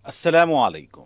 अस्सलामुअलैकुम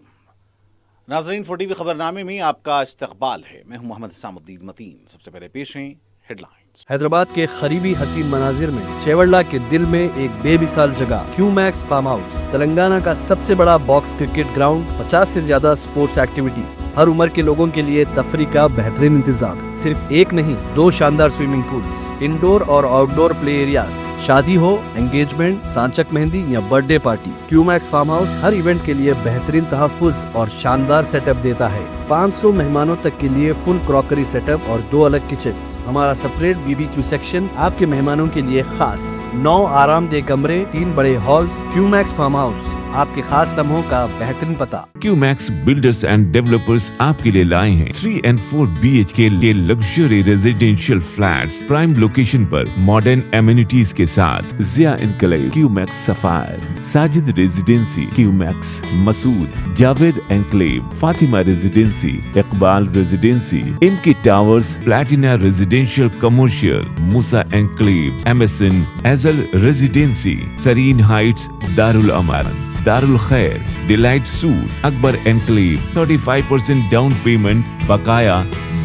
नाज़रीन, 4TV खबरनामे में आपका इस्तकबाल है। मैं हूं मोहम्मद इस्लामुद्दीन मतीन। सबसे पहले पेश हैं हेडलाइंस। हैदराबाद के करीबी हसीन मनाजिर में चेवड़ला के दिल में एक बेमिसाल जगह क्यूमैक्स फार्म हाउस, तेलंगाना का सबसे बड़ा बॉक्स क्रिकेट ग्राउंड, 50 से ज्यादा स्पोर्ट्स एक्टिविटीज, हर उम्र के लोगों के लिए तफरी का बेहतरीन इंतजाम। सिर्फ एक नहीं, 2 शानदार स्विमिंग पूल्स, इंडोर और आउटडोर प्ले एरियाज। शादी हो, एंगेजमेंट, सांचक मेहंदी या birthday party, QMax farm house हर इवेंट के लिए बेहतरीन तहफ़्फ़ुज़ और शानदार सेटअप देता है। 500 मेहमानों तक के लिए फुल क्रॉकरी सेटअप और 2 अलग किचन। हमारा सेपरेट BBQ सेक्शन आपके मेहमानों के लिए खास। 9 आरामदेह कमरे, 3 बड़े हॉल्स। क्यूमैक्स फार्म हाउस, आपके खास लम्हों का बेहतरीन पता। क्यूमैक्स बिल्डर्स एंड डेवलपर्स आपके लिए लाए हैं 3 and 4 BHK के luxury residential flats prime location पर मॉडर्न एमिनिटीज के साथ। Zia Enclave, QMax Sapphire, Sajid Residency, QMax Masood, Javed Enclave, Fatima Residency, Iqbal Residency, इनकी Towers, Platina residential commercial, Musa Enclave, MSN Easel Residency, Sareen Heights, Darul Aman, Darul Khair, Delight Suite, Akbar Enclave, 35% down payment, बकाया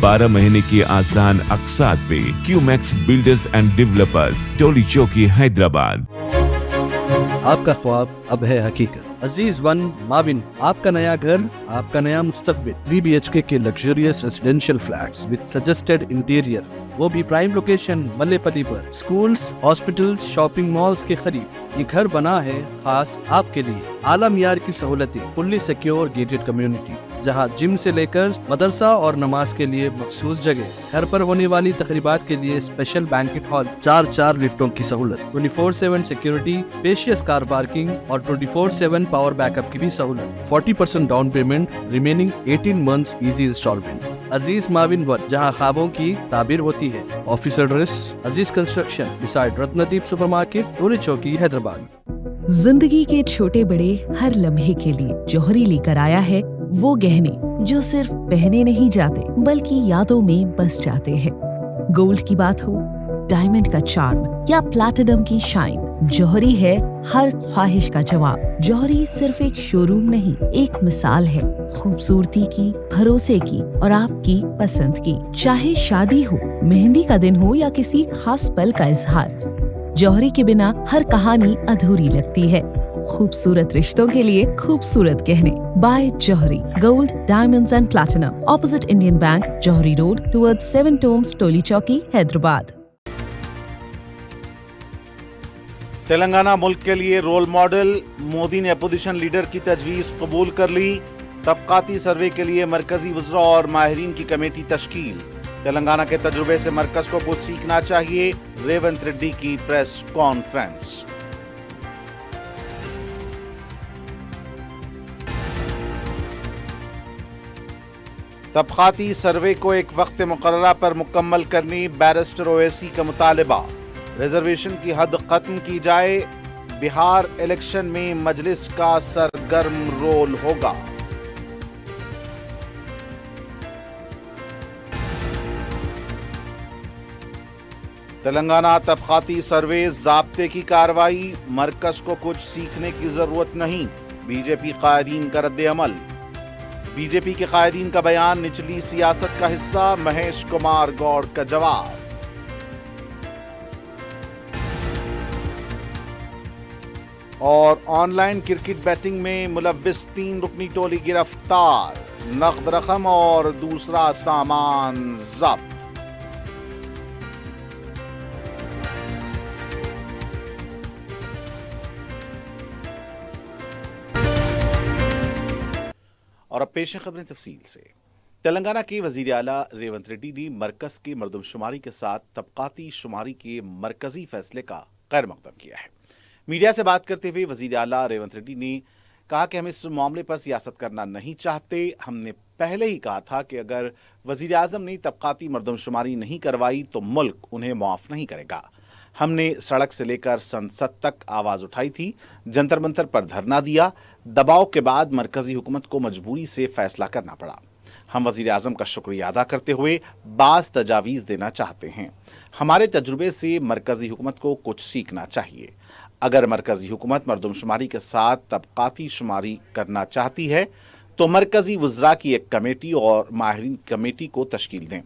12 महीने की आसान अकसात पे। QMax builders and developers, Toli Chowki, Hyderabad. आपका ख्वाब अब है हकीकत। अजीज वन माविन, आपका नया घर, आपका नया मुस्तकबिल। 3 BHK के luxurious residential flats with suggested interior, वो भी प्राइम लोकेशन मल्लेपल्ली पर। स्कूल्स, हॉस्पिटल्स, शॉपिंग मॉल्स के करीब ये घर बना है खास आपके लिए। आला मियार की सहूलतें, फुल्ली सिक्योर गेटेड कम्युनिटी, जहां जिम से लेकर मदरसा और नमाज के लिए मखसूस जगह। घर पर होने वाली तकरीबात के लिए स्पेशल बैंकेट हॉल, 4 लिफ्टों की सहूलत, 24/7 सिक्योरिटी, स्पेशियस कार पार्किंग और 24/7 पावर बैकअप की भी सहूलत। 40% down payment, remaining 18 months easy installment. Aziz Maavin one, जहां ख्वाबों की ताबीर होती है। Office address Aziz construction beside Ratnadeep supermarket, Toli Chowki, Hyderabad. जिंदगी के छोटे बड़े हर लम्हे के लिए जौहरी लेकर आया है वो गहने जो सिर्फ पहने नहीं जाते बल्कि यादों में बस जाते हैं। गोल्ड की बात हो, डायमंड का चार्म या प्लैटिनम की शाइन, जौहरी है हर ख्वाहिश का जवाब। जौहरी सिर्फ एक शोरूम नहीं, एक मिसाल है खूबसूरती की, भरोसे की और आपकी पसंद की। चाहे शादी हो, मेहंदी का दिन हो या किसी खास पल का इजहार, जौहरी के बिना हर कहानी अधूरी लगती है। खूबसूरत रिश्तों के लिए खूबसूरत गहने by Jauhari, gold, diamonds and platinum, opposite Indian bank, Jauhari road, towards 7 tombs, Toli Chowki, Hyderabad. Telangana मुल्क के लिए रोल मॉडल, मोदी ने अपोजिशन लीडर की तजवीज़ कबूल कर ली। तबकाती सर्वे के लिए मरकजी वज़रा और माहिरीन की कमेटी तश्कील। तेलंगाना के तजुर्बे से मरकज को कुछ सीखना चाहिए, रेवंत रेड्डी की प्रेस कॉन्फ्रेंस। तबकाती सर्वे को एक वक्त मुकर्ररा पर मुकम्मल करने बैरिस्टर ओवैसी का मुतालबा। रिजर्वेशन की हद खत्म की जाए। बिहार इलेक्शन में मजलिस का सरगर्म रोल होगा। तेलंगाना तबकाती सर्वे ज़ाब्ते की कार्रवाई, मरकज को कुछ सीखने की जरूरत नहीं, बीजेपी कायदीन का रद्द-ए-अमल। बीजेपी के कायदीन का बयान निचली सियासत का हिस्सा, महेश कुमार गौड़ का जवाब। और ऑनलाइन क्रिकेट बैटिंग में मुलव्विस 3 रुकनी टोली गिरफ्तार, नकद रकम और दूसरा सामान जब्त। और अब पेश है खबरें तफसील से। तेलंगाना के वजीर आला रेवंत रेड्डी ने मरकज के मरदमशुमारी के साथ तबकाती शुमारी के मरकजी फैसले का खैर मकदम किया है। मीडिया से बात करते हुए वजीर आला रेवंत रेड्डी ने कहा कि हम इस मामले पर सियासत करना नहीं चाहते। हमने पहले ही कहा था कि अगर वजीर आज़म ने तबकाती मरदमशुमारी नहीं करवाई तो मुल्क उन्हें माफ़ नहीं करेगा। हमने सड़क से लेकर संसद तक आवाज़ उठाई थी, जंतर मंतर पर धरना दिया। दबाव के बाद मरकजी हुकूमत को मजबूरी से फैसला करना पड़ा। हम वज़ीर आज़म का शुक्रिया अदा करते हुए बाज़ तजावीज़ देना चाहते हैं। हमारे तजुर्बे से मरकजी हुकूमत को कुछ सीखना चाहिए। अगर मरकजी हुकूमत मरदमशुमारी के साथ तबकाती शुमारी करना चाहती है तो मरकजी वज़रा की एक कमेटी और माहिरीन कमेटी को तश्कील दें।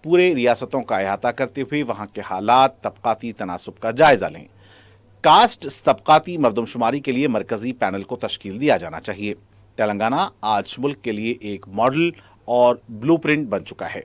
पूरे रियासतों का अहाता करते हुए वहाँ के हालात, तबकाती तनासुब का जायज़ा लें। कास्ट तबकाती मरदमशुमारी के लिए मरकजी पैनल को तश्कील दिया जाना चाहिए। तेलंगाना आज मुल्क के लिए एक मॉडल और ब्लूप्रिंट बन चुका है।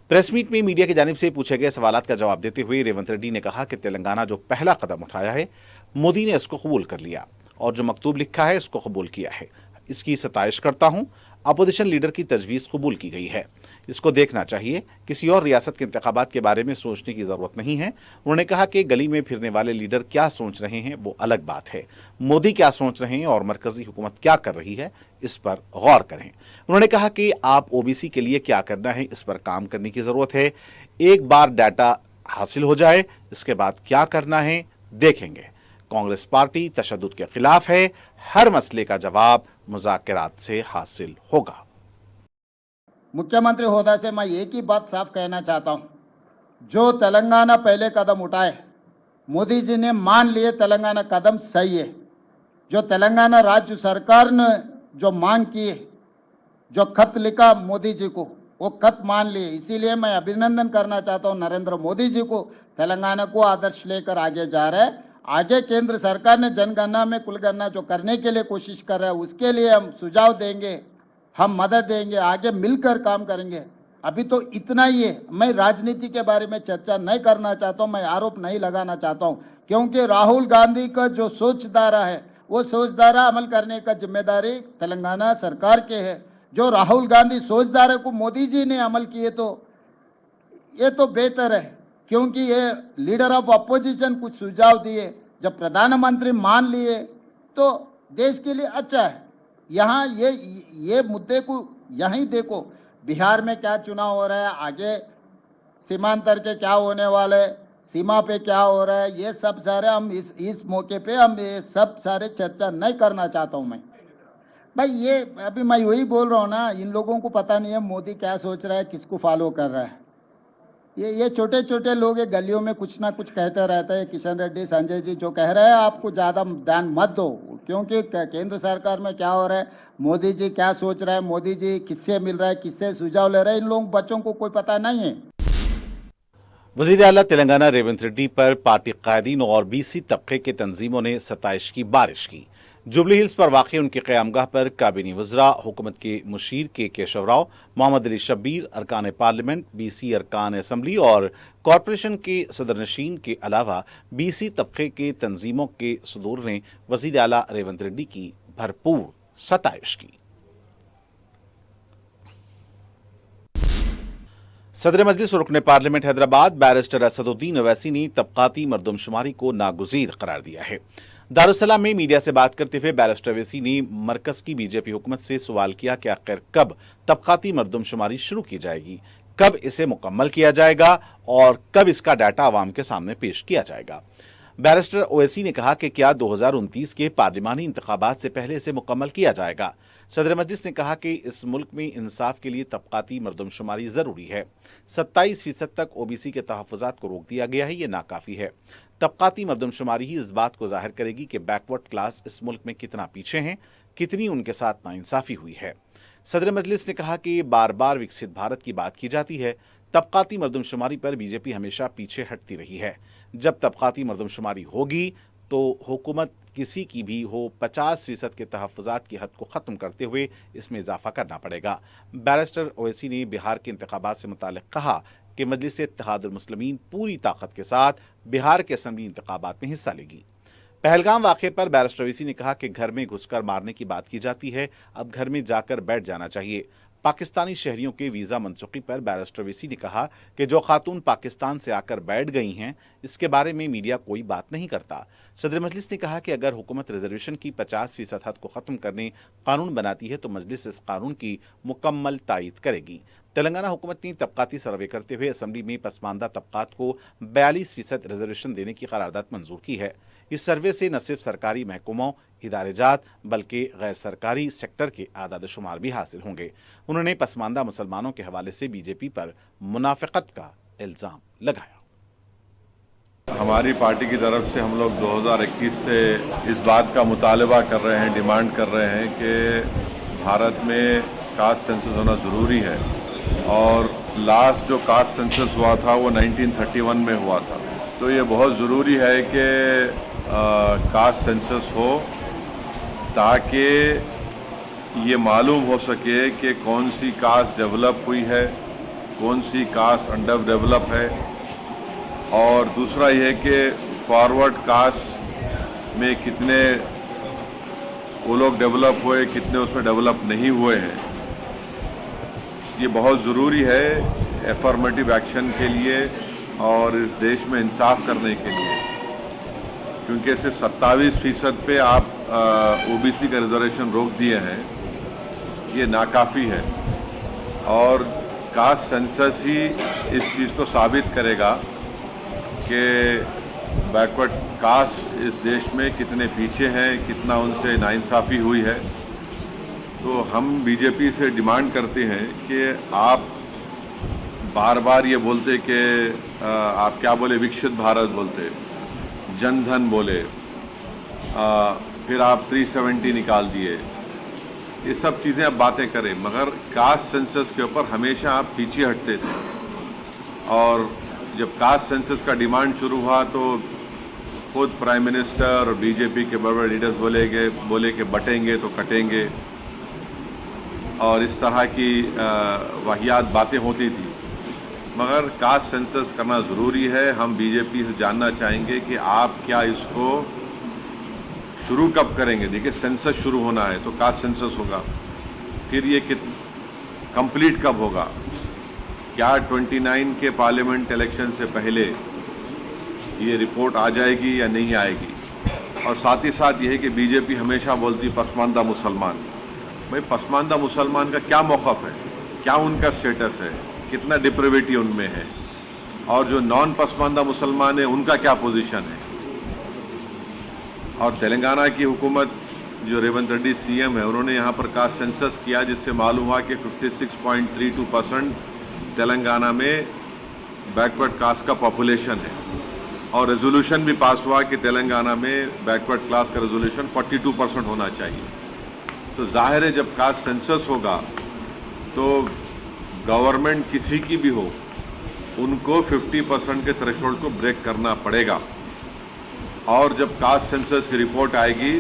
प्रेस मीट में मीडिया की जानिब से पूछे गए सवालात का जवाब देते हुए रेवंत रेड्डी ने कहा कि तेलंगाना जो पहला कदम उठाया है, मोदी ने इसको कबूल कर लिया और जो मकतूब लिखा है इसको कबूल किया है। इसकी सताइश करता हूँ। अपोजिशन लीडर की तजवीज़ कबूल की गई है, इसको देखना चाहिए। किसी और रियासत के इंतखाबात के बारे में सोचने की ज़रूरत नहीं है। उन्होंने कहा कि गली में फिरने वाले लीडर क्या सोच रहे हैं वो अलग बात है, मोदी क्या सोच रहे हैं और मरकजी हुकूमत क्या कर रही है इस पर गौर करें। उन्होंने कहा कि आप ओबीसी के लिए क्या करना है इस पर काम करने की ज़रूरत है। एक बार डाटा हासिल हो जाए, इसके बाद क्या करना है देखेंगे। कांग्रेस पार्टी तशद्दुद के खिलाफ है, हर मसले का जवाब मुज़ाकरात से हासिल होगा। मुख्यमंत्री होदा से मैं एक ही बात साफ कहना चाहता हूं, जो तेलंगाना पहले कदम उठाए, मोदी जी ने मान लिए तेलंगाना कदम सही है। जो तेलंगाना राज्य सरकार ने जो मांग की है, जो खत लिखा मोदी जी को, वो खत मान लिए। इसीलिए मैं अभिनंदन करना चाहता हूं नरेंद्र मोदी जी को। तेलंगाना को आदर्श लेकर आगे जा रहे हैं। आगे केंद्र सरकार ने जनगणना में कुलगणना जो करने के लिए कोशिश कर रहा है, उसके लिए हम सुझाव देंगे, हम मदद देंगे, आगे मिलकर काम करेंगे। अभी तो इतना ही है। मैं राजनीति के बारे में चर्चा नहीं करना चाहता हूं, मैं आरोप नहीं लगाना चाहता हूं, क्योंकि राहुल गांधी का जो सोचधारा है, वो सोचधारा अमल करने का जिम्मेदारी तेलंगाना सरकार के है। जो राहुल गांधी सोचधारा को मोदी जी ने अमल किए तो ये तो बेहतर है, क्योंकि ये लीडर ऑफ अपोजिशन कुछ सुझाव दिए, जब प्रधानमंत्री मान लिए तो देश के लिए अच्छा है। यहाँ ये मुद्दे को यहीं देखो, बिहार में क्या चुनाव हो रहा है, आगे सीमांतर के क्या होने वाले, सीमा पे क्या हो रहा है, ये सब सारे हम इस मौके पे हम ये सब सारे चर्चा नहीं करना चाहता हूँ मैं। भाई ये अभी मैं वही बोल रहा हूँ ना, इन लोगों को पता नहीं है मोदी क्या सोच रहा है, किसको फॉलो कर रहा है। ये छोटे छोटे लोग गलियों में कुछ ना कुछ कहते रहते हैं। किशन रेड्डी, संजय जी जो कह रहे हैं, आपको ज़्यादा ध्यान मत दो, क्योंकि केंद्र सरकार में क्या हो रहा है, मोदी जी क्या सोच रहा है, मोदी जी किससे मिल रहा है, किससे सुझाव ले रहे हैं, इन लोग बच्चों को कोई पता नहीं है। वज़ीर आला तेलंगाना रेवंत रेड्डी पर पार्टी कायदीन और बीसी तबके के तंजीमों ने सताइश की बारिश की। जुबली हिल्स पर वाक़ई उनकी क़यामगाह पर काबीनी वज़रा, हुकूमत के मुशीर के केशव राव, मोहम्मद अली शब्बीर, अरकान पार्लियामेंट, बीसी अरकान असम्बली और कॉरपोरेशन के सदरनशीन के अलावा बीसी तबके के तंजीमों के सदूर ने वज़ीर आला रेवंत रेड्डी की भरपूर सताइश की। सदर मजलिस और रुकने पार्लियामेंट हैदराबाद बैरिस्टर असदुद्दीन ओवैसी ने तबकाती मरदमशुमारी को नागुज़ीर करार दिया है। दारुसलाम में मीडिया से बात करते हुए बैरिस्टर ओवैसी ने मरकज़ की बीजेपी हुकूमत से सवाल किया कि आखिर कब तबकाती मरदमशुमारी शुरू की जाएगी, कब इसे मुकम्मल किया जाएगा और कब इसका डाटा आवाम के सामने पेश किया जाएगा। बैरिस्टर ओवैसी ने कहा कि क्या 2029 के पार्लिमानी इंतखाबात से पहले इसे मुकम्मल किया जाएगा। सदर मजलिस ने कहा कि इस मुल्क में इंसाफ के लिए तबकाती मरदमशुमारी ज़रूरी है। 27% तक ओबीसी के तहफ़्फ़ुज़ात को रोक दिया गया है, ये नाकाफ़ी है। तबकाती मरदमशुमारी ही इस बात को ज़ाहिर करेगी कि बैकवर्ड क्लास इस मुल्क में कितना पीछे हैं, कितनी उनके साथ नाइंसाफ़ी हुई है। सदर मजलिस ने कहा कि बार बार विकसित भारत की बात की जाती है, तबकाती मरदमशुमारी पर बीजेपी हमेशा पीछे हटती रही है। जब तबकाती मरदमशुमारी होगी तो हुकूमत किसी की भी हो 50% के तहफ़्फ़ुज़ात की हद को ख़त्म करते हुए इसमें इजाफा करना पड़ेगा। बैरिस्टर ओवैसी ने बिहार के इंतखाबात से मुताल्लिक़ कहा कि मजलिस इत्तेहादुल मुस्लिमीन पूरी ताकत के साथ बिहार के असम्बली इंतखाबात में हिस्सा लेगी। पहलगाम वाक़े पर बैरिस्टर ओवैसी ने कहा कि घर में घुसकर मारने की बात की जाती है, अब घर में जाकर बैठ जाना चाहिए। पाकिस्तानी शहरियों के वीज़ा मनसूखी पर बैरिस्टर ओवैसी ने कहा कि जो खातून पाकिस्तान से आकर बैठ गई हैं, इसके बारे में मीडिया कोई बात नहीं करता। सदर मजलिस ने कहा कि अगर हुकूमत रिजर्वेशन की 50% हद को ख़त्म करने कानून बनाती है तो मजलिस इस कानून की मुकम्मल तायीद करेगी। तेलंगाना हुकूमत ने तबकाती सर्वे करते हुए असम्बली में पसमानदा तबकात को 42% रिजर्वेशन देने की करारदाद मंजूर की है। इस सर्वे से न सिर्फ सरकारी महकमों, इदारेजात बल्कि गैर सरकारी सेक्टर के आदाद शुमार भी हासिल होंगे। उन्होंने पसमानदा मुसलमानों के हवाले से बीजेपी पर मुनाफिकत का इल्ज़ाम लगाया। ہماری پارٹی کی طرف سے ہم لوگ 2021 سے اس بات کا مطالبہ کر رہے ہیں، ڈیمانڈ کر رہے ہیں کہ بھارت میں کاسٹ سینسس ہونا ضروری ہے، اور لاسٹ جو کاسٹ سینسس ہوا تھا وہ 1931 میں ہوا تھا، تو یہ بہت ضروری ہے کہ کاسٹ سینسس ہو تاکہ یہ معلوم ہو سکے کہ کون سی کاسٹ ڈیولپ ہوئی ہے، کون سی کاسٹ انڈر ڈیولپ ہے، اور دوسرا یہ کہ فارورڈ کاسٹ میں کتنے وہ لوگ ڈیولپ ہوئے، کتنے اس میں ڈیولپ نہیں ہوئے ہیں۔ یہ بہت ضروری ہے افرمیٹیو ایکشن کے لیے اور اس دیش میں انصاف کرنے کے لیے، کیونکہ صرف 27% پہ آپ او بی سی کا ریزرویشن روک دیے ہیں، یہ ناکافی ہے، اور کاسٹ سینسس ہی اس چیز کو ثابت کرے گا کہ بیکورڈ کاسٹ اس دیش میں کتنے پیچھے ہیں، کتنا ان سے ناانصافی ہوئی ہے۔ تو ہم بی جے پی سے ڈیمانڈ کرتے ہیں کہ آپ بار بار یہ بولتے کہ آپ کیا بولے، وکشت بھارت بولتے، جن دھن بولے، پھر آپ 370 نکال دیے، یہ سب چیزیں آپ باتیں کریں، مگر کاسٹ سینسس کے اوپر ہمیشہ آپ پیچھے ہٹتے تھے، اور جب کاسٹ سینسس کا ڈیمانڈ شروع ہوا تو خود پرائم منسٹر اور بی جے پی کے بڑے بڑے لیڈرز بولے کہ بٹیں گے تو کٹیں گے، اور اس طرح کی واہیات باتیں ہوتی تھی، مگر کاسٹ سینسس کرنا ضروری ہے۔ ہم بی جے پی سے جاننا چاہیں گے کہ آپ کیا اس کو شروع کب کریں گے۔ دیکھیے سینسس شروع ہونا ہے تو کاسٹ سینسس ہوگا، پھر یہ کمپلیٹ کب ہوگا، کیا 29 کے پارلیمنٹ الیکشن سے پہلے یہ رپورٹ آ جائے گی یا نہیں آئے گی۔ اور ساتھ ہی ساتھ یہ ہے کہ بی جے پی ہمیشہ بولتی پسماندہ مسلمان، بھائی پسماندہ مسلمان کا کیا موقف ہے، کیا ان کا سٹیٹس ہے، کتنا ڈپریویٹی ان میں ہے، اور جو نان پسماندہ مسلمان ہیں ان کا کیا پوزیشن ہے۔ اور تلنگانہ کی حکومت جو ریونت ریڈی سی ایم ہے، انہوں نے یہاں پر کاسٹ سینسس کیا، جس سے معلوم ہوا کہ 56.32% تلنگانہ میں بیکورڈ کاسٹ کا پاپولیشن ہے، اور ریزولوشن بھی پاس ہوا کہ تلنگانہ میں بیکورڈ کلاس کا ریزولوشن 42% ہونا چاہیے۔ تو ظاہر ہے جب کاسٹ سینسس ہوگا تو گورنمنٹ کسی کی بھی ہو، ان کو 50% کے تھریشولڈ کو بریک کرنا پڑے گا، اور جب کاسٹ سینسس کی رپورٹ آئے گی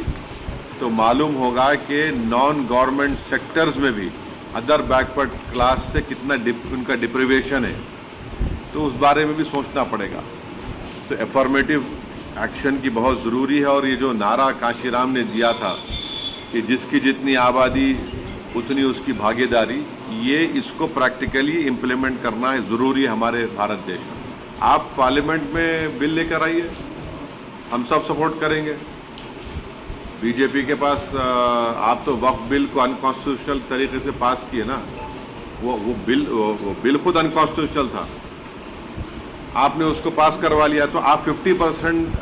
تو معلوم ہوگا کہ نان گورنمنٹ سیکٹرز میں بھی ادر بیکورڈ کلاس سے کتنا ان کا ڈپریویشن ہے، تو اس بارے میں بھی سوچنا پڑے گا۔ تو افرمیٹیو ایکشن کی بہت ضروری ہے، اور یہ جو نعرہ کانشی رام نے دیا تھا کہ جس کی جتنی آبادی اتنی اس کی بھاگی داری، یہ اس کو پریکٹیکلی امپلیمنٹ کرنا ہے ضروری ہے ہمارے بھارت دیش میں۔ آپ پارلیمنٹ میں بل لے کر آئیے، ہم سب سپورٹ کریں گے۔ بی جے پی کے پاس آپ تو وقف بل کو انکانسٹیٹیوشنل طریقے سے پاس کیے نا، وہ بل خود انکانسٹیٹیوشنل تھا، آپ نے اس کو پاس کروا لیا، تو آپ 50%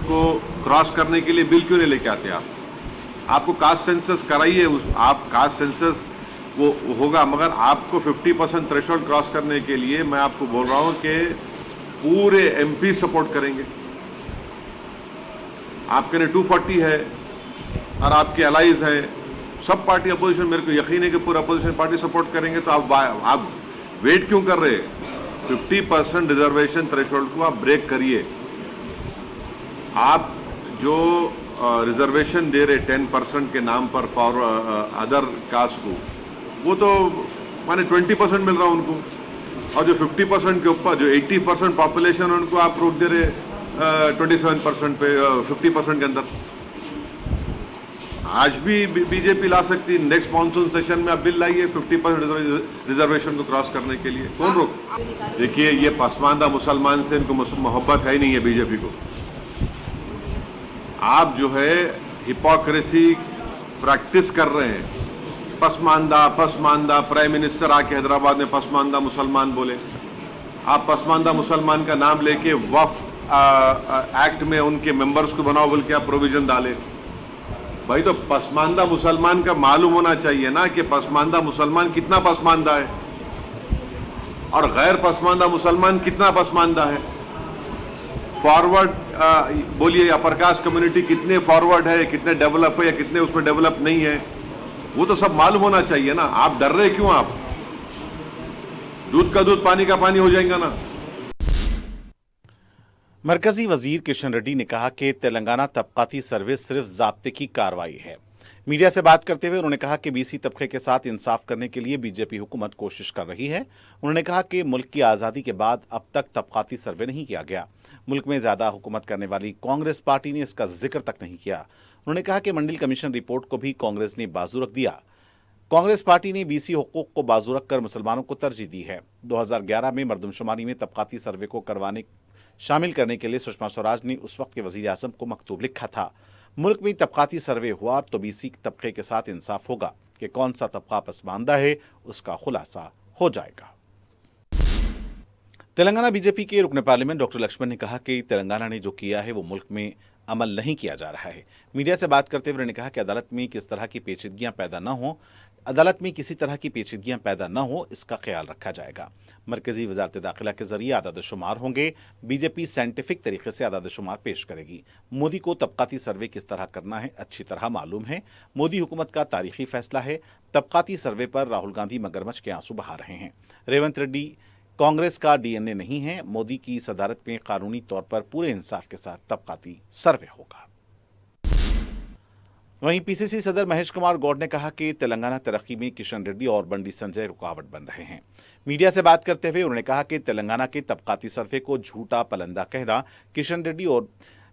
کو کراس کرنے کے لیے بل کیوں نہیں لے کے آتے؟ آپ کو کاسٹ سینسس کرائیے، آپ کاسٹ سینسس وہ ہوگا، مگر آپ کو 50% تھریشولڈ کراس کرنے کے لیے میں آپ کو بول رہا ہوں کہ پورے ایم پی سپورٹ کریں گے۔ آپ کے 240 ہے، اور آپ کے الائز ہیں، سب پارٹی اپوزیشن، میرے کو یقین ہے کہ پورا اپوزیشن پارٹی سپورٹ کریں گے، تو آپ ویٹ کیوں کر رہے؟ 50% ریزرویشن تھریشولڈ کو آپ بریک کریے۔ آپ جو ریزرویشن دے رہے 10% کے نام پر فار ادر کاسٹ کو، وہ تو مانے 20% مل رہا ان کو، اور جو 50% کے اوپر جو 80% پاپولیشن ان کو آپ روک دے رہے 27% پہ 50% کے اندر۔ آج بھی بی جے پی لا سکتی، نیکسٹ مانسون سیشن میں آپ بل لائیے 50% ریزرویشن کو کراس کرنے کے لیے، کون روک؟ دیکھیے یہ پسماندہ مسلمان سے ان کو محبت ہے ہی نہیں ہے بی جے پی کو۔ آپ جو ہے ہپوکریسی پریکٹس کر رہے ہیں، پسماندہ پرائم منسٹر آ کے حیدرآباد میں پسماندہ مسلمان بولے، آپ پسماندہ مسلمان کا نام لے کے وقف ایکٹ میں ان کے ممبرز کو بناؤ بول کے آپ پروویژن ڈالے۔ بھائی تو پسماندہ مسلمان کا معلوم ہونا چاہیے نا کہ پسماندہ مسلمان کتنا پسماندہ ہے اور غیر پسماندہ مسلمان کتنا پسماندہ ہے۔ फॉरवर्ड बोलिए अपर कास्ट कम्युनिटी कितने फॉरवर्ड है, कितने डेवलप है या कितने उसमें डेवलप नहीं है, वो तो सब मालूम होना चाहिए ना। आप डर रहे क्यों? आप दूध का दूध पानी का पानी हो जाएगा ना। मरकजी वजीर किशन रेड्डी ने कहा कि तेलंगाना तबकाती सर्वे सिर्फ ज़ाब्ते की कार्रवाई है। मीडिया से बात करते हुए उन्होंने कहा कि बीसी तबके के साथ इंसाफ करने के लिए बीजेपी हुकूमत कोशिश कर रही है। उन्होंने कहा कि मुल्क की आज़ादी के बाद अब तक तबकाती सर्वे नहीं किया गया। मुल्क में ज़्यादा हुकूमत करने वाली कांग्रेस पार्टी ने इसका जिक्र तक नहीं किया। उन्होंने कहा कि मंडल कमीशन रिपोर्ट को भी कांग्रेस ने बाजू रख दिया। कांग्रेस पार्टी ने बीसी हुकूक को बाजू रखकर मुसलमानों को तरजीह दी है। 2011 में मरदमशुमारी में तबकाती सर्वे को शामिल करने के लिए सुषमा स्वराज ने उस वक्त के वजीर आज़म को मकतूब लिखा था। मुल्क में तबकाती सर्वे हुआ तो बीसी तबके के साथ इंसाफ होगा कि कौन सा तबका पसमानदा है, उसका खुलासा हो जाएगा। तेलंगाना बीजेपी के रुकन पार्लियामेंट डॉक्टर लक्ष्मण ने कहा कि तेलंगाना ने जो किया है वो मुल्क में अमल नहीं किया जा रहा है। मीडिया से बात करते हुए उन्होंने कहा कि अदालत में किसी तरह की पेचीदगियां पैदा न हो, इसका ख्याल रखा जाएगा। मरकजी वजारत दाखिला के जरिए आदाद शुमार होंगे। बीजेपी साइंटिफिक तरीके से आदाद शुमार पेश करेगी। मोदी को तबकाती सर्वे किस तरह करना है अच्छी तरह मालूम है। मोदी हुकूमत का तारीखी फैसला है। तबकाती सर्वे पर राहुल गांधी मगरमच्छ के आंसू बहा रहे हैं। रेवंत रेड्डी कांग्रेस का डीएनए नहीं है। मोदी की सदारत में कानूनी तौर पर पूरे इंसाफ के साथ तबकाती सर्वे होगा। वहीं पीसीसी सदर महेश कुमार गौड़ ने कहा कि तेलंगाना तरक्की में किशन रेड्डी और बंडी संजय रुकावट बन रहे हैं। मीडिया से बात करते हुए उन्होंने कहा कि तेलंगाना के तबकाती सर्वे को झूठा पलंदा कहना किशन रेड्डी और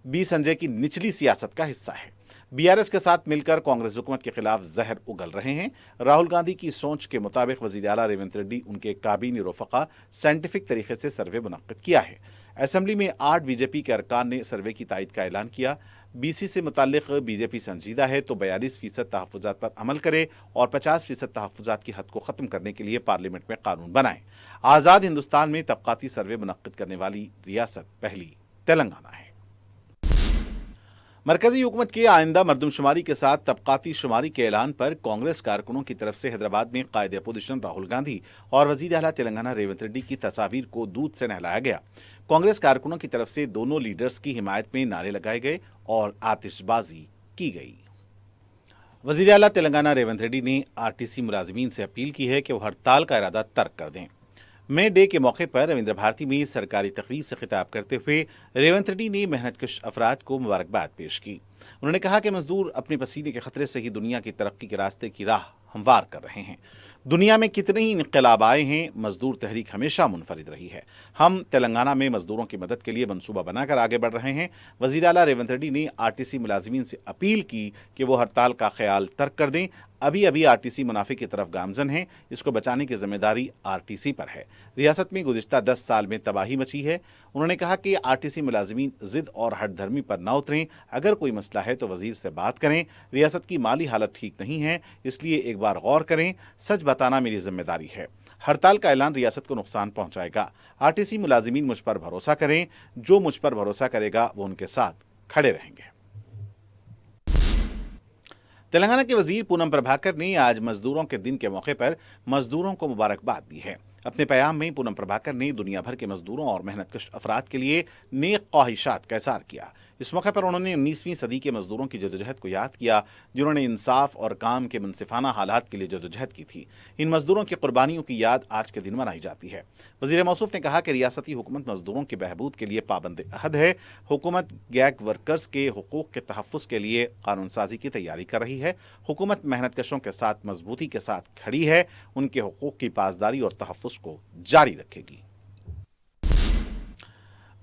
बी संजय की निचली सियासत का हिस्सा है। बीआरएस के साथ मिलकर कांग्रेस हुकूमत के खिलाफ जहर उगल रहे हैं। राहुल गांधी की सोच के मुताबिक वजीर आला रेवंत रेड्डी उनके काबीनी रफका साइंटिफिक तरीके से सर्वे मुनक्किद किया है। असेंबली में 8 बीजेपी के अरकान ने सर्वे की तायद का ऐलान किया। बीसी से मुताल्लिक बीजेपी संजीदा है तो 42% तहफ़्फ़ुज़ात पर अमल करे और 50% तहफ़्फ़ुज़ात की हद को ख़त्म करने के लिए पार्लियामेंट में कानून बनाए। आज़ाद हिंदुस्तान में तबकाती सर्वे मुनक्किद करने वाली रियासत पहली तेलंगाना है। मरकजी हुकूमत के आइंदा मरदमशुमारी के साथ तबकाती शुमारी के ऐलान पर कांग्रेस कारकुनों की तरफ से हैदराबाद में कायदे अपोजिशन राहुल गांधी और वजीर आला तेलंगाना रेवंत रेड्डी की तस्वीर को दूध से नहलाया गया। कांग्रेस कारकुनों की तरफ से दोनों लीडर्स की हिमायत में नारे लगाए गए और आतिशबाजी की गई। वजीर आला तेलंगाना रेवंत रेड्डी ने आरटीसी मुलाजिमीन से अपील की है कि वो हड़ताल का इरादा तर्क कर दें। मे डे के मौके पर रविंद्र भारती में सरकारी तकरीब से खिताब करते हुए रेवंत रेड्डी ने मेहनतकश अफराद को मुबारकबाद पेश की। उन्होंने कहा कि मजदूर अपने पसीने के खतरे से ही दुनिया की तरक्की के रास्ते की राह हमवार कर रहे हैं। दुनिया में कितने ही इनकलाब आए हैं, मजदूर तहरीक हमेशा मुनफरिद रही है। हम तेलंगाना में मजदूरों की मदद के लिए मनसूबा बनाकर आगे बढ़ रहे हैं। वज़ीर आला रेवंत रेड्डी ने आरटीसी मुलाजिमीन से अपील की कि वो हड़ताल का ख्याल तर्क कर दें। अभी अभी आरटीसी मुनाफे की तरफ गामजन है, इसको बचाने की जिम्मेदारी आरटीसी पर है। रियासत में गुज़िश्ता 10 साल में तबाही मची है। उन्होंने कहा कि आरटीसी मुलाजिमीन जिद और हठधर्मी पर न उतरें। अगर कोई मसला है तो वजीर से बात करें। रियासत की माली हालत ठीक नहीं है, इसलिए एक बार गौर करें। सच बताना मेरी जिम्मेदारी है। हड़ताल का ऐलान रियासत को नुकसान पहुंचाएगा। आरटीसी मुलाजिमीन मुझ पर भरोसा करें। जो मुझ पर भरोसा करेगा वो उनके साथ खड़े रहेंगे। तेलंगाना के वजीर पूनम प्रभाकर ने आज मजदूरों के दिन के मौके पर मजदूरों को मुबारकबाद दी है। अपने पैगाम में पूनम प्रभाकर ने दुनिया भर के मजदूरों और मेहनतकश अफराद के लिए नेक ख्वाहिशात का इज़हार किया। इस मौके पर उन्होंने 19वीं सदी के मजदूरों की जदोजहद को याद किया, जिन्होंने इंसाफ और काम के मुनसिफाना हालात के लिए जदोजहद की थी। इन मजदूरों की कुर्बानियों की याद आज के दिन मनाई जाती है। वज़ीर मौसूफ ने कहा कि रियासती हुकूमत मजदूरों के बहबूद के लिए पाबंद अहद है। हुकूमत गैग वर्कर्स के हुकूक के तहफ़्फ़ुज़ के लिए कानून साजी की तैयारी कर रही है। हुकूमत मेहनतकशों के साथ मजबूती के साथ खड़ी है। उनके हुकूक की पासदारी और तहफ़्फ़ुज़ को जारी रखेगी।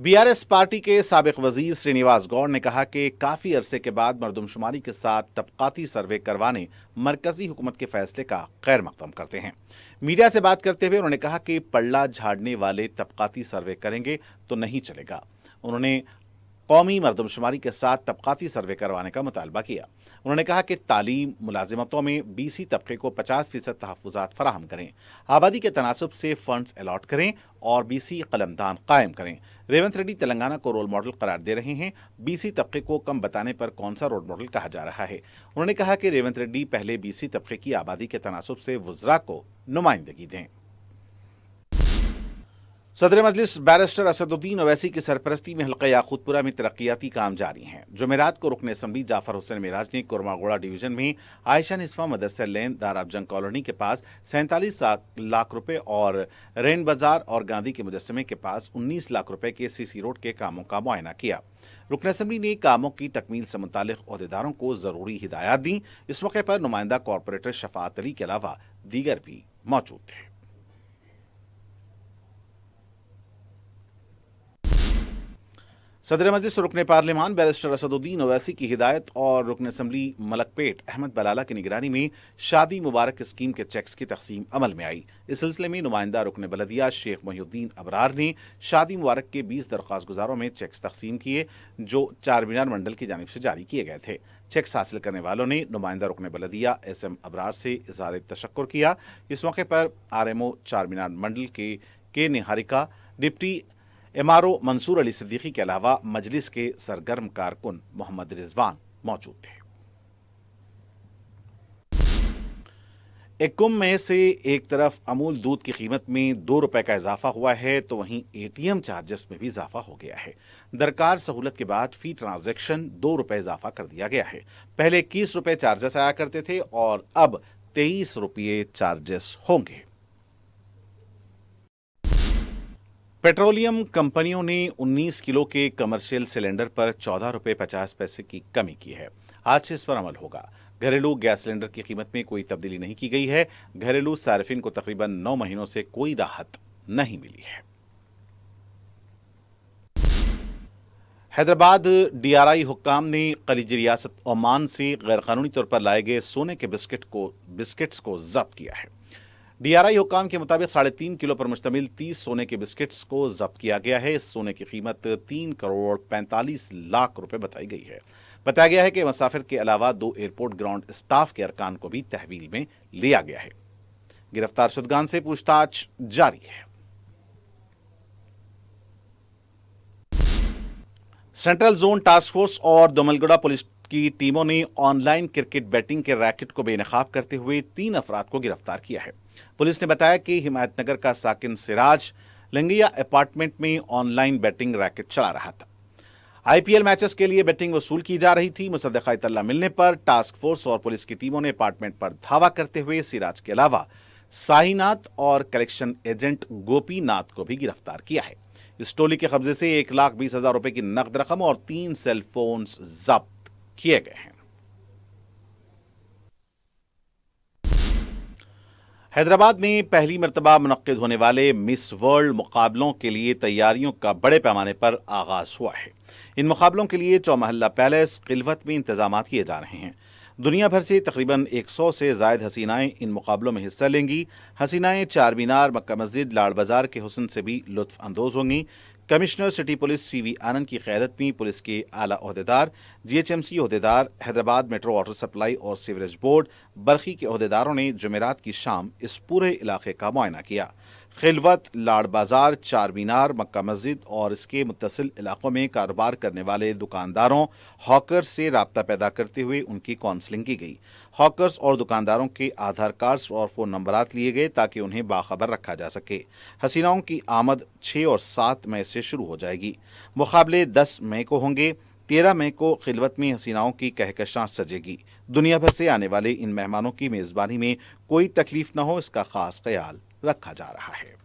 बीआरएस पार्टी के साबिक वजीर श्रीनिवास गौड़ ने कहा कि काफ़ी अरसे के बाद मरदमशुमारी के साथ तबकाती सर्वे करवाने मरकजी हुकूमत के फैसले का खैर मकदम करते हैं। मीडिया से बात करते हुए उन्होंने कहा कि पल्ला झाड़ने वाले तबकाती सर्वे करेंगे तो नहीं चलेगा। उन्होंने कौमी मरदमशुमारी के साथ तबकाती सर्वे करवाने का मुतालबा किया। उन्होंने कहा कि तालीम मुलाजिमतों में बीसी तबके को 50% तहफ़्फ़ुज़ात फराहम करें। आबादी के तनासुब से फंड्स अलॉट करें और बीसी कलमदान कायम करें। रेवंत रेड्डी तेलंगाना को रोल मॉडल करार दे रहे हैं। बीसी तबके को कम बताने पर कौन सा रोल मॉडल कहा जा रहा है। उन्होंने कहा कि रेवंत रेड्डी पहले बीसी तबके की आबादी के तनासुब से वज़रा को नुमाइंदगी दें। सदर मजलिस बैरिस्टर असदुद्दीन ओवैसी की सरपरस्ती में हल्का याकूतपुरा में तरक्याती काम जारी हैं। जुमेरात को रुकन असम्बली जाफर हुसैन मिराज ने कुरमागोड़ा डिवीजन में आयशा निस्वा मदरसा लेन दाराब जंग कॉलोनी के पास 47 लाख रुपए और रेन बाजार और गांधी के मुजस्समे के पास 19 लाख रुपए के सीसी रोड के कामों का मुआयना किया। रुकन असम्बली ने कामों की तकमील से मुतालिक ओहदेदारों को जरूरी हिदायत दी। इस मौके पर नुमाइंदा कॉरपोरेटर शफात अली के अलावा दीगर भी मौजूद थे। सदर मजलिस रुकन पार्लिमान बैरिस्टर असदुद्दीन ओवैसी की हिदायत और रुकन असम्बली मलकपेट अहमद बलाला की निगरानी में शादी मुबारक स्कीम के चेक्स की तकसीम अमल में आई। इस सिलसिले में नुमाइंदा रुकन बलदिया शेख मोहिउद्दीन अबरार ने शादी मुबारक के 20 दरख्वास्त गुजारों में चेक्स तकसीम किए जो चार मीनार मंडल की जानिब से जारी किए गए थे। चेक्स हासिल करने वालों ने नुमाइंदा रुकन बलदिया SM अबरार से इज़हार तशक्कुर किया। इस मौके पर RMO चार मीनार मंडल के निहारिका डिप्टी MRO मंसूर अली सिद्दीकी के अलावा मजलिस के सरगर्म कारकुन मोहम्मद रिजवान मौजूद थे। एक कुंभ में से एक तरफ अमूल दूध की कीमत में 2 रुपए का इजाफा हुआ है तो वहीं ATM चार्जेस में भी इजाफा हो गया है। दरकार सहूलत के बाद फी ट्रांजैक्शन 2 रुपए इजाफा कर दिया गया है। पहले 21 रुपए चार्जेस आया करते थे और अब 23 रुपये चार्जेस होंगे। पेट्रोलियम कंपनियों ने 19 किलो के कमर्शियल सिलेंडर पर 14 रुपये 50 पैसे की कमी की है। आज से इस पर अमल होगा। घरेलू गैस सिलेंडर की कीमत में कोई तब्दीली नहीं की गई है। घरेलू सार्फिन को तकरीबन 9 महीनों से कोई राहत नहीं मिली है। हैदराबाद DRI हुक्काम ने खलीजी रियासत ओमान से गैरकानूनी तौर पर लाए गए सोने के बिस्किट्स को जब्त किया है। DRI हुक्काम के मुताबिक 3.5 किलो पर मुश्तमिल 30 सोने के बिस्किट्स को जब्त किया गया है। इस सोने की कीमत 3 करोड़ 45 लाख रुपए बताई गई है। बताया गया है कि मुसाफिर के अलावा 2 एयरपोर्ट ग्राउंड स्टाफ के अरकान को भी तहवील में लिया गया है। गिरफ्तार शुदगान से पूछताछ जारी है। सेंट्रल जोन टास्क फोर्स और दोमलगुड़ा पुलिस की टीमों ने ऑनलाइन क्रिकेट बैटिंग के रैकेट को बेनकाब करते हुए 3 अफराद को गिरफ्तार किया है। पुलिस ने बताया कि हिमायतनगर का साकिन सिराज लंगिया अपार्टमेंट में ऑनलाइन बैटिंग रैकेट चला रहा था। IPL मैचेस के लिए बैटिंग वसूल की जा रही थी। मुसद्दक़ा इत्तला मिलने पर टास्क फोर्स और पुलिस की टीमों ने अपार्टमेंट पर धावा करते हुए सिराज के अलावा साहीनाथ और कलेक्शन एजेंट गोपीनाथ को भी गिरफ्तार किया है। इस टोली के कब्जे से 1,20,000 रुपए की नकद रकम और 3 सेल फोन्स जब्त किए गए हैं। हैदराबाद में पहली मरतबा मुनक्किद होने वाले मिस वर्ल्ड मुकाबलों के लिए तैयारियों का बड़े पैमाने पर आगाज हुआ है। इन मुकाबलों के लिए चौमहल्ला पैलेस खिलवत में इंतजाम किए जा रहे हैं। दुनिया भर से तकरीबन 100 से ज़ायद हसीनाएं इन मुकाबलों में हिस्सा लेंगी। हसीनाएं चार मीनार, मक्का मस्जिद, लाड़ बाजार के हुस्न से भी लुत्फ अंदोज होंगी। Commissioner city police CV Anand की क़यादत में पुलिस के आला ओहदेदार, GHMC ओहदेदार, हैदराबाद मेट्रो वाटर सप्लाई और सीवरेज बोर्ड बरखी के ओहदेदारों ने जुमेरात की शाम इस पूरे इलाके का मुआयना किया। खिलवत, लाड़ बाजार, चार मीनार, मक्का मस्जिद और इसके मुत्तसिल इलाकों में कारोबार करने वाले दुकानदारों, हॉकर्स से रब्ता पैदा करते हुए उनकी काउंसलिंग की गई। हॉकर्स और दुकानदारों के आधार कार्ड्स और फ़ोन नंबरात लिए गए ताकि उन्हें बाखबर रखा जा सके। हसीनाओं की आमद 6 और 7 मई से शुरू हो जाएगी। मुकाबले 10 मई को होंगे। 13 मई को खिलवत में हसीनाओं की कहकशां सजेगी। दुनिया भर से आने वाले इन मेहमानों की मेज़बानी में कोई तकलीफ न हो, इसका खास ख्याल रखा जा रहा है।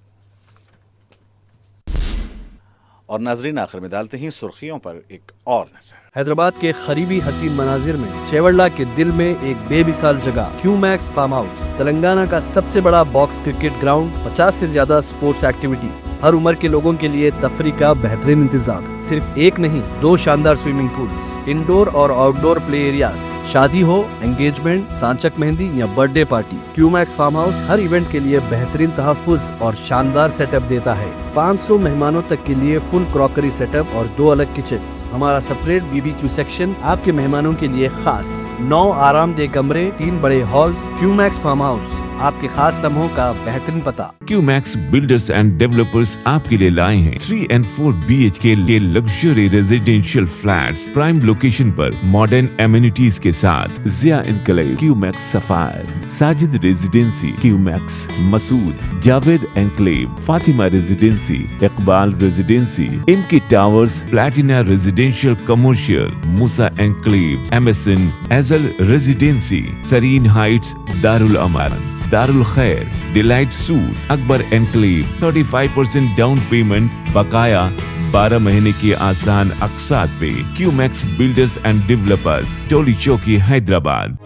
और नाजरीन, आखिर में डालते हैं सुर्खियों पर एक और नजर। हैदराबाद के करीबी हसीन मनाजिर में चेवड़ला के दिल में एक बेमिसाल जगह क्यूमैक्स फार्म हाउस, तेलंगाना का सबसे बड़ा बॉक्स क्रिकेट ग्राउंड, 50 से ज्यादा स्पोर्ट्स एक्टिविटीज, हर उम्र के लोगों के लिए तफरी का बेहतरीन इंतजाम। सिर्फ एक नहीं, 2 शानदार स्विमिंग पूल्स, इंडोर और आउटडोर प्ले एरियाज। शादी हो, एंगेजमेंट, सांचक मेहंदी या birthday party, QMax farm house हर इवेंट के लिए बेहतरीन तहफ़्फ़ुज़ और शानदार सेटअप देता है। 500 मेहमानों तक के लिए फुल क्रॉकरी सेटअप और 2 अलग किचन। हमारा सेपरेट BBQ सेक्शन आपके मेहमानों के लिए खास। 9 आरामदेह कमरे, 3 बड़े हॉल्स। क्यूमैक्स फार्म हाउस آپ کے خاص لمحوں کا بہترین پتہ. QMax Builders and Developers آپ کے لیے لائے ہیں 3 and 4 BHK کے luxury residential flats prime location پر ماڈرن ایمینٹیز کے ساتھ. Zia Enclave QMax Sapphire, Sajid Residency QMax Masood, Javed Enclave, Fatima Residency, Iqbal Residency, MK Towers, Platina residential commercial, Musa Enclave, MSN Easel Residency, Sareen Heights, Darul Aman, Darul Khair, Delight Suite, Akbar Enclave. 35% down payment بقایا 12 مہینے کی آسان اقساط پہ. QMax Builders and Developers, ٹولی چوکی, حیدرآباد.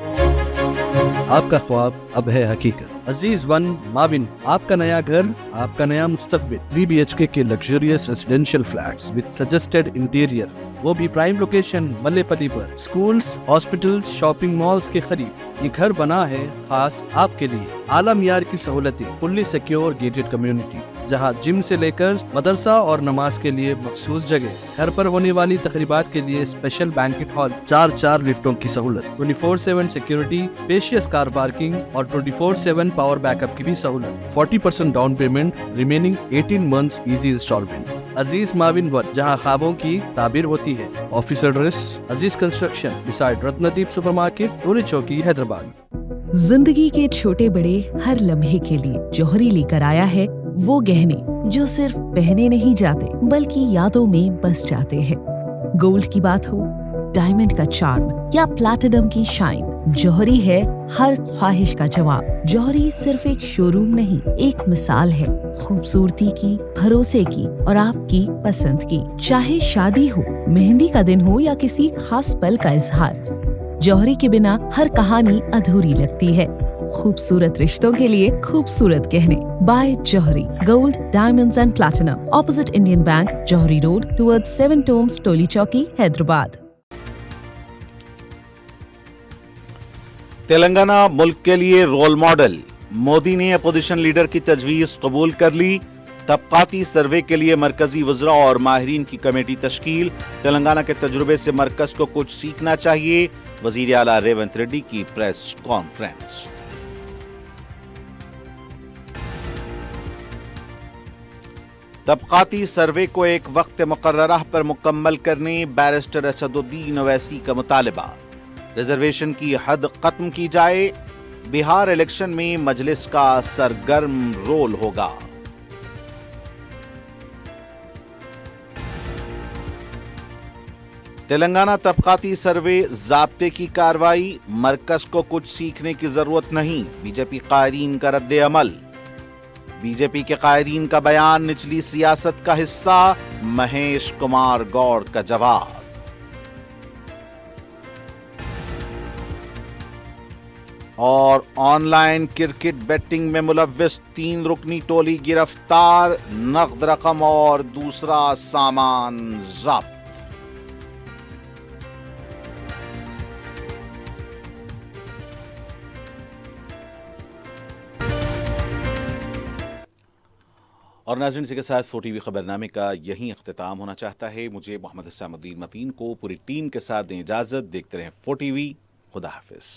آپ کا خواب اب ہے حقیقت. عزیز ون معاون, آپ کا نیا گھر, آپ کا نیا مستقبل. 3 BHK کے luxurious residential flats with suggested interior, وہ بھی پرائم لوکیشن ملے پلی پر. اسکولز, ہاسپٹلز, شاپنگ مالز کے قریب یہ گھر بنا ہے خاص آپ کے لیے. اعلیٰ معیار کی سہولتیں, فلی سیکیور گیٹڈ کمیونٹی جہاں جم سے لے کر مدرسہ اور نماز کے لیے مخصوص جگہ. گھر پر ہونے والی تقریبات کے لیے اسپیشل بینکٹ ہال, 4 لفٹوں کی سہولت, 24/7 سیکیورٹی, اسپیشیس کار پارکنگ اور 24/7 پاور بیک اپ کی بھی سہولت. 40% down payment, remaining 18 months easy installment. Aziz Maavin one, جہاں خوابوں کی تعبیر ہوتی ہے. Office address Aziz construction beside Ratnadeep super market, Toli Chowki, Hyderabad. زندگی کے چھوٹے بڑے ہر لمحے کے لیے جوہری لے کر آیا ہے وہ گہنے جو صرف پہنے نہیں جاتے بلکہ یادوں میں بس جاتے ہیں. گولڈ کی بات ہو, ڈائمنڈ کا چارم یا پلاٹینم کی شائن, جوہری ہے ہر خواہش کا جواب. جوہری صرف ایک شو روم نہیں, ایک مثال ہے خوبصورتی کی, بھروسے کی اور آپ کی پسند کی. چاہے شادی ہو, مہندی کا دن ہو یا کسی خاص پل کا اظہار, جوہری کے بنا ہر کہانی ادھوری لگتی ہے. خوبصورت رشتوں کے لیے خوبصورت گہنے. بائے جوہری gold, diamonds and platinum, opposite Indian bank, جوہری روڈ, ٹورڈ 7 ٹومز, ٹولی چوکی, حیدرآباد. تلنگانہ ملک کے لیے رول ماڈل. مودی نے اپوزیشن لیڈر کی تجویز قبول کر لی. طبقاتی سروے کے لیے مرکزی وزراء اور ماہرین کی کمیٹی تشکیل. تلنگانہ کے تجربے سے مرکز کو کچھ سیکھنا چاہیے. وزیر اعلیٰ ریونت ریڈی کی پریس کانفرنس. طبقاتی سروے کو ایک وقت مقررہ پر مکمل کرنے بیرسٹر اسد الدین اویسی کا مطالبہ. ریزرویشن کی حد ختم کی جائے. بہار الیکشن میں مجلس کا سرگرم رول ہوگا. تلنگانہ طبقاتی سروے ضابطے کی کارروائی. مرکز کو کچھ سیکھنے کی ضرورت نہیں, بی جے پی قائدین کا رد عمل. بی جے پی کے قائدین کا بیان نچلی سیاست کا حصہ. مہیش کمار گوڑ کا جواب. اور آن لائن کرکٹ بیٹنگ میں ملوث 3 رکنی ٹولی گرفتار. نقد رقم اور دوسرا سامان ضبط. اور ناظرین, اسی کے ساتھ 4 TV خبرنامے کا یہیں اختتام ہونا چاہتا ہے. مجھے محمد حسام الدین متین کو پوری ٹیم کے ساتھ دیں اجازت. دیکھتے رہیں 4 TV. خدا حافظ.